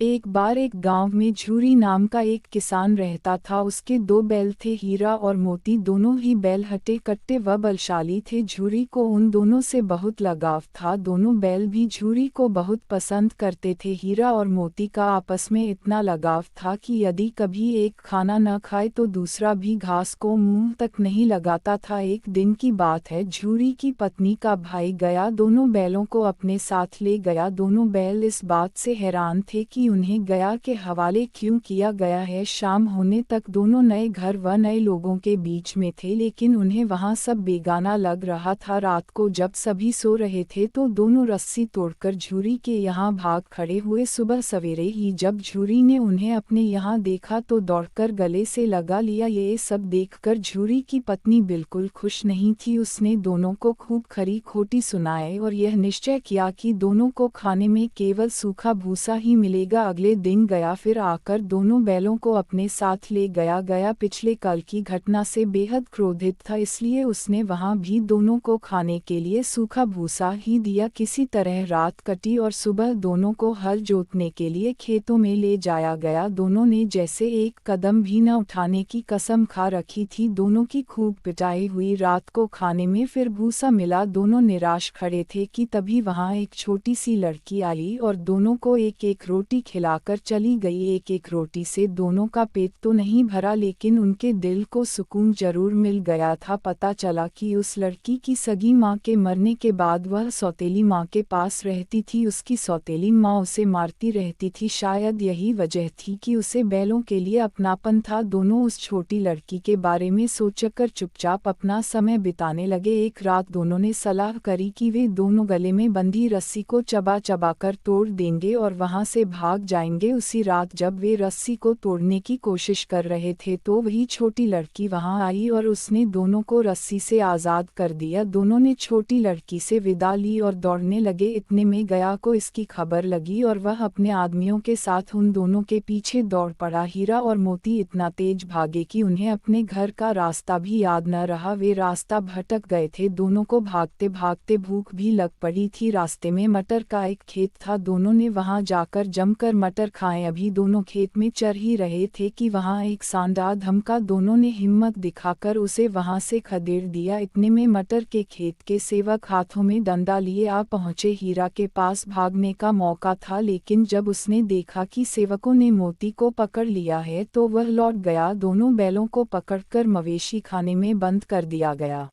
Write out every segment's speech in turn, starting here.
एक बार एक गांव में झूरी नाम का एक किसान रहता था। उसके दो बैल थे, हीरा और मोती। दोनों ही बैल हट्टे कट्टे व बलशाली थे। झूरी को उन दोनों से बहुत लगाव था। दोनों बैल भी झूरी को बहुत पसंद करते थे। हीरा और मोती का आपस में इतना लगाव था कि यदि कभी एक खाना न खाए तो दूसरा भी घास को मुंह तक नहीं लगाता था। एक दिन की बात है, झूरी की पत्नी का भाई गया, दोनों बैलों को अपने साथ ले गया। दोनों बैल इस बात से हैरान थे कि उन्हें गया के हवाले क्यों किया गया है। शाम होने तक दोनों नए घर व नए लोगों के बीच में थे, लेकिन उन्हें वहां सब बेगाना लग रहा था। रात को जब सभी सो रहे थे तो दोनों रस्सी तोड़कर झूरी के यहाँ भाग खड़े हुए। सुबह सवेरे ही जब झूरी ने उन्हें अपने यहाँ देखा तो दौड़कर गले से लगा लिया। ये सब देखकर झूरी की पत्नी बिल्कुल खुश नहीं थी। उसने दोनों को खूब खरी खोटी सुनाए और यह निश्चय किया कि दोनों को खाने में केवल सूखा भूसा ही मिलेगा। अगले दिन गया फिर आकर दोनों बैलों को अपने साथ ले गया। पिछले कल की घटना से बेहद क्रोधित था, इसलिए उसने वहां भी दोनों को खाने के लिए सूखा भूसा ही दिया। किसी तरह रात कटी और सुबह दोनों को हल जोतने के लिए खेतों में ले जाया गया। दोनों ने जैसे एक कदम भी न उठाने की कसम खा रखी थी। दोनों की खूब पिटाई हुई। रात को खाने में फिर भूसा मिला। दोनों निराश खड़े थे कि तभी वहां एक छोटी सी लड़की आई और दोनों को एक एक रोटी खिलाकर चली गई। एक एक रोटी से दोनों का पेट तो नहीं भरा, लेकिन उनके दिल को सुकून जरूर मिल गया था। पता चला कि उस लड़की की सगी माँ के मरने के बाद वह सौतेली माँ के पास रहती थी। उसकी सौतेली माँ उसे मारती रहती थी। शायद यही वजह थी कि उसे बैलों के लिए अपनापन था। दोनों उस छोटी लड़की के बारे में सोचकर चुपचाप अपना समय बिताने लगे। एक रात दोनों ने सलाह करी कि वे दोनों गले में बंधी रस्सी को चबा चबा कर तोड़ देंगे और वहां से भाग जाएंगे। उसी रात जब वे रस्सी को तोड़ने की कोशिश कर रहे थे तो वही छोटी लड़की वहां आई और उसने दोनों को रस्सी से आज़ाद कर दिया। दोनों ने छोटी लड़की से विदा ली और दौड़ने लगे। इतने में गया को इसकी खबर लगी और वह अपने आदमियों के साथ उन दोनों के पीछे दौड़ पड़ा। हीरा और मोती इतना तेज भागे कि उन्हें अपने घर का रास्ता भी याद न रहा। वे रास्ता भटक गए थे। दोनों को भागते भागते भूख भी लग पड़ी थी। रास्ते में मटर का एक खेत था। दोनों ने वहां जाकर जमकर मटर खाए। अभी दोनों खेत में चर ही रहे थे कि वहां एक सांडा धमका। दोनों ने हिम्मत दिखाकर उसे वहां से खदेड़ दिया। इतने में मटर के खेत के सेवक हाथों में डंडा लिए आ पहुंचे। हीरा के पास भागने का मौका था, लेकिन जब उसने देखा कि सेवकों ने मोती को पकड़ लिया है तो वह लौट गया। दोनों बैलों को पकड़कर मवेशी खाने में बंद कर दिया गया।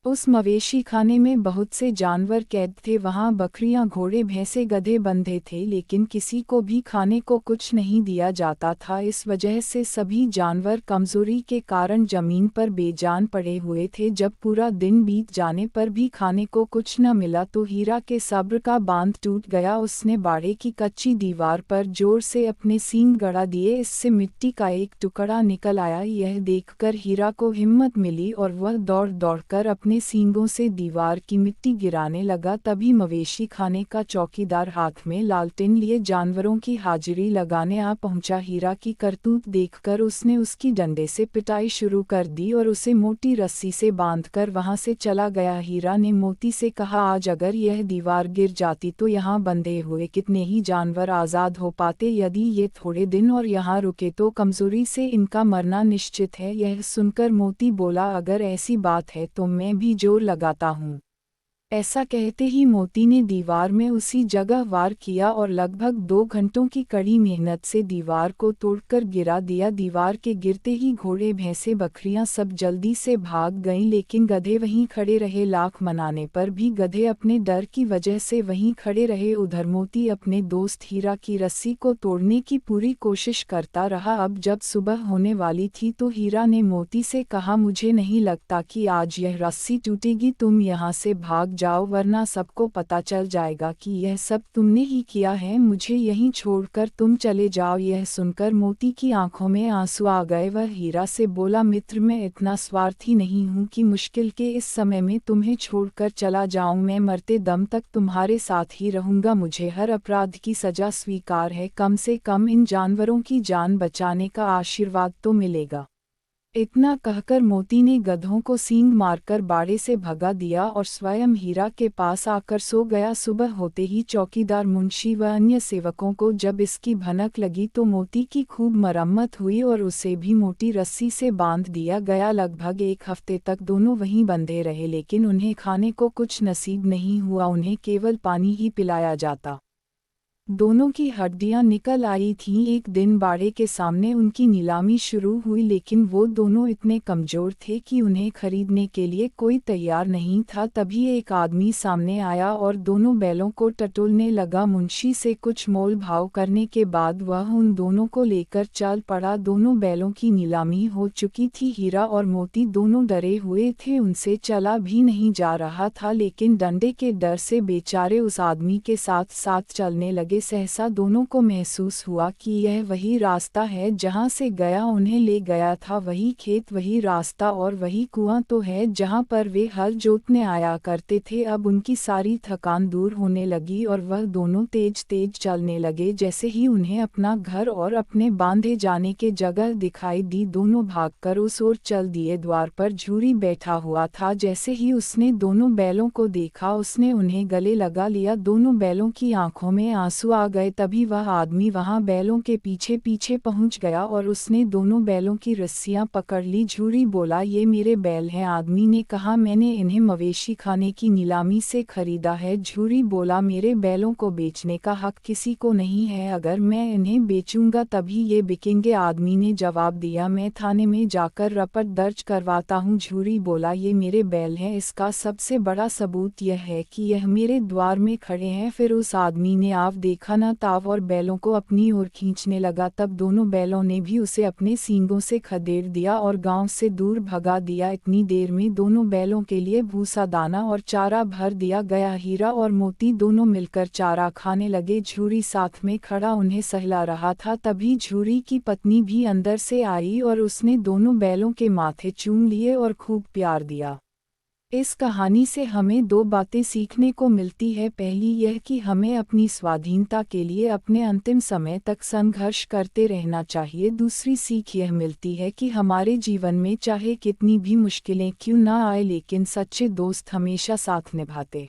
उस मवेशी खाने में बहुत से जानवर कैद थे। वहां बकरियां, घोड़े, भैंसे, गधे बंधे थे, लेकिन किसी को भी खाने को कुछ नहीं दिया जाता था। इस वजह से सभी जानवर कमजोरी के कारण जमीन पर बेजान पड़े हुए थे। जब पूरा दिन बीत जाने पर भी खाने को कुछ न मिला तो हीरा के सब्र का बांध टूट गया। उसने बाड़े की कच्ची दीवार पर जोर से अपने सींग गड़ा दिए। इससे मिट्टी का एक टुकड़ा निकल आया। यह देखकर हीरा को हिम्मत मिली और वह दौड़ दौड़कर अपने सींगों से दीवार की मिट्टी गिराने लगा। तभी मवेशी खाने का चौकीदार हाथ में लालटेन लिए जानवरों की हाजिरी लगाने आ पहुंचा। हीरा की करतूत देखकर उसने उसकी डंडे से पिटाई शुरू कर दी और उसे मोटी रस्सी से बांधकर वहां से चला गया। हीरा ने मोती से कहा, आज अगर यह दीवार गिर जाती तो यहाँ बंधे हुए कितने ही जानवर आज़ाद हो पाते। यदि ये थोड़े दिन और यहाँ रुके तो कमजोरी से इनका मरना निश्चित है। यह सुनकर मोती बोला, अगर ऐसी बात है तो मैं भी जोर लगाता हूँ। ऐसा कहते ही मोती ने दीवार में उसी जगह वार किया और लगभग 2 घंटों की कड़ी मेहनत से दीवार को तोड़कर गिरा दिया। दीवार के गिरते ही घोड़े, भैंसे, बकरियां सब जल्दी से भाग गईं, लेकिन गधे वहीं खड़े रहे। लाख मनाने पर भी गधे अपने डर की वजह से वहीं खड़े रहे। उधर मोती अपने दोस्त हीरा की रस्सी को तोड़ने की पूरी कोशिश करता रहा। अब जब सुबह होने वाली थी तो हीरा ने मोती से कहा, मुझे नहीं लगता कि आज यह रस्सी टूटेगी। तुम यहाँ से भाग जाओ, वरना सबको पता चल जाएगा कि यह सब तुमने ही किया है। मुझे यहीं छोड़कर तुम चले जाओ। यह सुनकर मोती की आंखों में आंसू आ गए। वह हीरा से बोला, मित्र, मैं इतना स्वार्थी नहीं हूँ कि मुश्किल के इस समय में तुम्हें छोड़कर चला जाऊं। मैं मरते दम तक तुम्हारे साथ ही रहूंगा। मुझे हर अपराध की सजा स्वीकार है। कम से कम इन जानवरों की जान बचाने का आशीर्वाद तो मिलेगा। इतना कहकर मोती ने गधों को सींग मारकर बाड़े से भगा दिया और स्वयं हीरा के पास आकर सो गया। सुबह होते ही चौकीदार, मुंशी व अन्य सेवकों को जब इसकी भनक लगी तो मोती की खूब मरम्मत हुई और उसे भी मोटी रस्सी से बांध दिया गया। लगभग 1 हफ्ते तक दोनों वहीं बंधे रहे, लेकिन उन्हें खाने को कुछ नसीब नहीं हुआ, उन्हें केवल पानी ही पिलाया जाता। दोनों की हड्डियां निकल आई थीं। एक दिन बाड़े के सामने उनकी नीलामी शुरू हुई, लेकिन वो दोनों इतने कमजोर थे कि उन्हें खरीदने के लिए कोई तैयार नहीं था। तभी एक आदमी सामने आया और दोनों बैलों को टटोलने लगा। मुंशी से कुछ मोल भाव करने के बाद वह उन दोनों को लेकर चल पड़ा। दोनों बैलों की नीलामी हो चुकी थी। हीरा और मोती दोनों डरे हुए थे, उनसे चला भी नहीं जा रहा था, लेकिन डंडे के डर से बेचारे उस आदमी के साथ साथ चलने लगे। सहसा दोनों को महसूस हुआ कि यह वही रास्ता है जहां से गया उन्हें ले गया था, वही खेत, वही रास्ता और वही कुआं तो है जहां पर वे हल जोतने आया करते थे। अब उनकी सारी थकान दूर होने लगी और वह दोनों तेज तेज चलने लगे। जैसे ही उन्हें अपना घर और अपने बांधे जाने के जगह दिखाई दी, दोनों भागकर उस ओर चल दिए। द्वार पर झूरी बैठा हुआ था। जैसे ही उसने दोनों बैलों को देखा, उसने उन्हें गले लगा लिया। दोनों बैलों की आंखों में आंसू आ गए। तभी वह आदमी वहां बैलों के पीछे पीछे पहुंच गया और उसने दोनों बैलों की रस्सियां पकड़ ली। झूरी बोला, ये मेरे बैल हैं। आदमी ने कहा, मैंने इन्हें मवेशी खाने की नीलामी से खरीदा है। झूरी बोला, मेरे बैलों को बेचने का हक किसी को नहीं है, अगर मैं इन्हें बेचूंगा तभी ये बिकेंगे। आदमी ने जवाब दिया, मैं थाने में जाकर रपट दर्ज करवाता हूँ। झूरी बोला, ये मेरे बैल हैं, इसका सबसे बड़ा सबूत यह है कि यह मेरे द्वार में खड़े हैं। फिर उस आदमी ने आव देखा न ताव और बैलों को अपनी ओर खींचने लगा। तब दोनों बैलों ने भी उसे अपने सींगों से खदेड़ दिया और गांव से दूर भगा दिया। इतनी देर में दोनों बैलों के लिए भूसा, दाना और चारा भर दिया गया। हीरा और मोती दोनों मिलकर चारा खाने लगे। झूरी साथ में खड़ा उन्हें सहला रहा था। तभी झूरी की पत्नी भी अंदर से आई और उसने दोनों बैलों के माथे चूम लिए और खूब प्यार दिया। इस कहानी से हमें 2 बातें सीखने को मिलती है। पहली यह कि हमें अपनी स्वाधीनता के लिए अपने अंतिम समय तक संघर्ष करते रहना चाहिए। दूसरी सीख यह मिलती है कि हमारे जीवन में चाहे कितनी भी मुश्किलें क्यों ना आए, लेकिन सच्चे दोस्त हमेशा साथ निभाते।